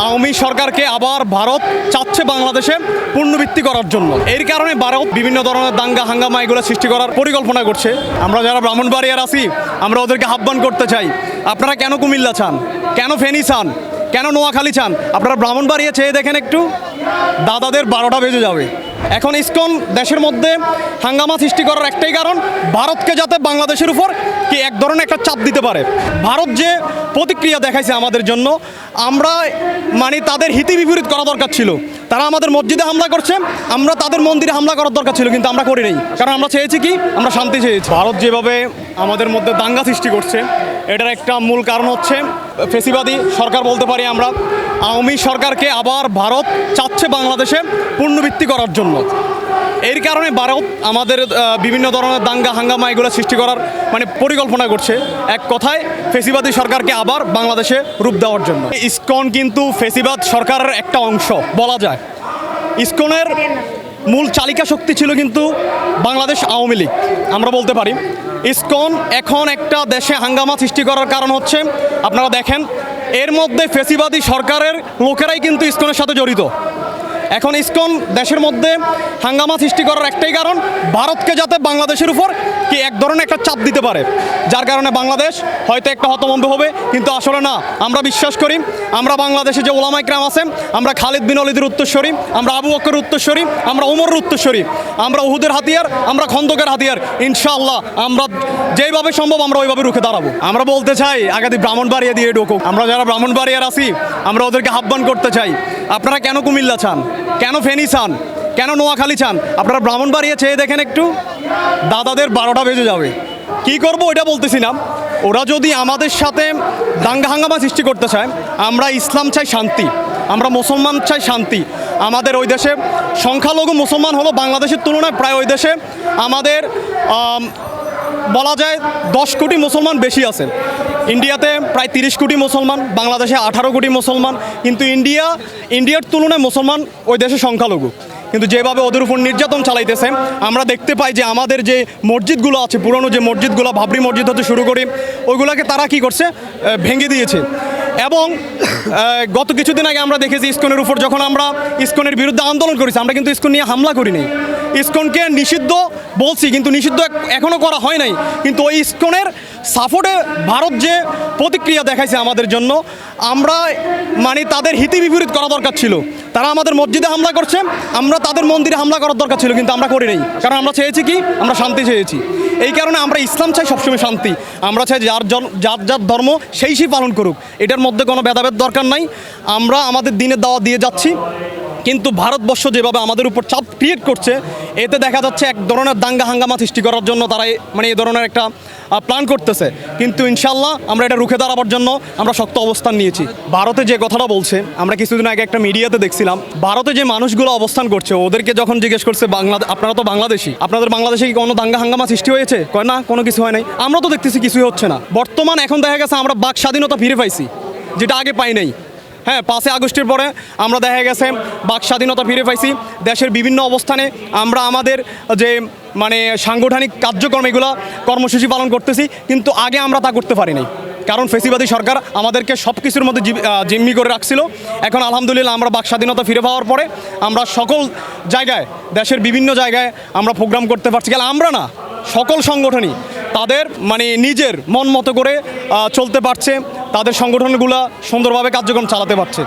আওয়ামী সরকারকে আবার ভারত চাচ্ছে বাংলাদেশে পুনর্বৃত্তি করার জন্য। এর কারণে ভারত বিভিন্ন ধরনের দাঙ্গা হাঙ্গামা এগুলো সৃষ্টি করার পরিকল্পনা করছে। আমরা যারা ব্রাহ্মণবাড়িয়ার আছি আমরা ওদেরকে আহ্বান করতে চাই, আপনারা কেন কুমিল্লা চান, কেন ফেনী চান, কেন নোয়াখালী চান? আপনারা ব্রাহ্মণবাড়িয়া চেয়ে দেখেন একটু, দাদাদের 12টা বেজে যাবে। এখন ইসকন দেশের মধ্যে হাঙ্গামা সৃষ্টি করার একটাই কারণ, ভারতকে যাতে বাংলাদেশের উপর কি এক ধরনের একটা চাপ দিতে পারে। ভারত যে প্রতিক্রিয়া দেখাইছে আমাদের জন্য, আমরা তাদের হিতে বিপরীত করা দরকার ছিল। তারা আমাদের মসজিদে হামলা করছে, আমরা তাদের মন্দিরে হামলা করার দরকার ছিল, কিন্তু আমরা করি নাই। কারণ আমরা চেয়েছি কি, আমরা শান্তি চেয়েছি। ভারত যেভাবে আমাদের মধ্যে দাঙ্গা সৃষ্টি করছে, এটার একটা মূল কারণ হচ্ছে ফেসিবাদী সরকার বলতে পারি আমরা। আওয়ামী সরকারকে আবার ভারত চাচ্ছে বাংলাদেশে পুনর্বৃত্তি করার জন্য। এর কারণে ভারত আমাদের বিভিন্ন ধরনের দাঙ্গা হাঙ্গামা এগুলো সৃষ্টি করার পরিকল্পনা করছে। এক কথায় ফেসিবাদী সরকারকে আবার বাংলাদেশে রূপ দেওয়ার জন্য। ইসকন কিন্তু ফেসিবাদ সরকারের একটা অংশ বলা যায়। ইসকনের মূল চালিকা শক্তি ছিল কিন্তু বাংলাদেশ আওয়ামী লীগ, আমরা বলতে পারি। ইসকন এখন একটা দেশে হাঙ্গামা সৃষ্টি করার কারণ হচ্ছে, আপনারা দেখেন এর মধ্যে ফেসিবাদী সরকারের লোকেরাই কিন্তু ইসকনের সাথে জড়িত। এখন ইসকন দেশের মধ্যে হাঙ্গামা সৃষ্টি করার একটাই কারণ, ভারতকে যাতে বাংলাদেশের উপর কি এক ধরনের একটা চাপ দিতে পারে, যার কারণে বাংলাদেশ হয়তো একটা হতভম্ব হবে। কিন্তু আসলে না, আমরা বিশ্বাস করি আমরা বাংলাদেশে যে ওলামা ইকরাম আছেন, আমরা খালিদ বিন ওয়ালিদের উত্তরসূরি, আমরা আবু বকরের উত্তরসূরি, আমরা উমরের উত্তরসূরি, আমরা উহুদের হাতিয়ার, আমরা খন্দকের হাতিয়ার। ইনশাআল্লাহ আমরা যেইভাবে সম্ভব আমরা ওইভাবে রুখে দাঁড়াবো। আমরা বলতে চাই আগামী ব্রাহ্মণবাড়িয়া দিয়ে ঢুকুক। আমরা যারা ব্রাহ্মণবাড়িয়ার আছি আমরা ওদেরকে আহ্বান করতে চাই, আপনারা কেন কুমিল্লা চান, কেন ফেনী চান, কেন নোয়াখালী চান? আপনারা ব্রাহ্মণবাড়িয়া চেয়ে দেখেন একটু, দাদাদের 12টা বেজে যাবে। কি করব ওইটা বলতেছি না, ওরা যদি আমাদের সাথে দাঙ্গা হাঙ্গামা সৃষ্টি করতে চায়, আমরা ইসলাম চাই শান্তি, আমরা মুসলমান চাই শান্তি। আমাদের ওই দেশে সংখ্যালঘু মুসলমান হলো বাংলাদেশের তুলনায় প্রায় ওই দেশে আমাদের বলা যায় 10 কোটি মুসলমান বেশি আছে। ইন্ডিয়াতে প্রায় 30 কোটি মুসলমান, বাংলাদেশে 18 কোটি মুসলমান। কিন্তু ইন্ডিয়ার তুলনায় মুসলমান ওই দেশে সংখ্যালঘু। কিন্তু যেভাবে ওদের উপর নির্যাতন চালাইতেছে, আমরা দেখতে পাই যে আমাদের যে মসজিদগুলো আছে, পুরনো যে মসজিদগুলো, ভাবরি মসজিদ হতে শুরু করে, ওইগুলোকে তারা কি করছে, ভেঙে দিয়েছে। এবং গত কিছুদিন আগে আমরা দেখেছি ইসকনের উপর যখন আমরা ইসকনের বিরুদ্ধে আন্দোলন করেছি, আমরা কিন্তু ইসকন নিয়ে হামলা করি নাই। ইসকনকে নিষিদ্ধ বলছি, কিন্তু নিষিদ্ধ এখনও করা হয় নাই। কিন্তু ওই ইসকনের সাপোর্টে ভারত যে প্রতিক্রিয়া দেখাইছে আমাদের জন্য, আমরা তাদের হিতে বিপরীত করা দরকার ছিল। তারা আমাদের মসজিদে হামলা করছে, আমরা তাদের মন্দিরে হামলা করার দরকার ছিল, কিন্তু আমরা করি নাই। কারণ আমরা চেয়েছি কি, আমরা শান্তি চেয়েছি। এই কারণে আমরা ইসলাম চাই সবসময় শান্তি। আমরা চাই যার যার ধর্ম সেই পালন করুক, এটার মধ্যে কোনো ভেদাভেদ দরকার নাই। আমরা আমাদের দিনের দাওয়াত দিয়ে যাচ্ছি, কিন্তু ভারতবর্ষ যেভাবে আমাদের উপর চাপ ক্রিয়েট করছে, এতে দেখা যাচ্ছে এক ধরনের দাঙ্গা হাঙ্গামা সৃষ্টি করার জন্য তারা এই ধরনের একটা প্ল্যান করতেছে। কিন্তু ইনশাল্লাহ আমরা এটা রুখে দাঁড়াবার জন্য আমরা শক্ত অবস্থান নিয়েছি। ভারতে যে কথাটা বলছে, আমরা কিছুদিন আগে একটা মিডিয়াতে দেখছিলাম, ভারতে যে মানুষগুলো অবস্থান করছে ওদেরকে যখন জিজ্ঞেস করছে আপনারা তো বাংলাদেশি, আপনাদের বাংলাদেশে কি কোনো দাঙ্গা হাঙ্গামা সৃষ্টি হয়েছে? কয় না, কোনো কিছু হয় নাই। আমরা তো দেখতেছি কিছুই হচ্ছে না। বর্তমান এখন দেখা গেছে আমরা বাক স্বাধীনতা ফিরে পাইছি, যেটা আগে পাই নাই। হ্যাঁ, 5 আগস্টের পরে আমরা দেখা গেছে বাক স্বাধীনতা ফিরে পাইছি। দেশের বিভিন্ন অবস্থানে আমরা আমাদের যে সাংগঠনিক কার্যক্রম এগুলো কর্মসূচি পালন করতেছি, কিন্তু আগে আমরা তা করতে পারি নাই। কারণ ফেসিবাদী সরকার আমাদেরকে সব কিছুর মধ্যে জিম্মি করে রাখছিল। এখন আলহামদুলিল্লাহ আমরা বাক স্বাধীনতা ফিরে পাওয়ার পরে আমরা সকল জায়গায়, দেশের বিভিন্ন জায়গায় আমরা প্রোগ্রাম করতে পারছি। গেলে আমরা না, সকল সংগঠনই তাদের নিজের মন মতো করে চলতে পারছে, তাদের সংগঠনগুলো সুন্দরভাবে কার্যক্রম চালাতে পারছে।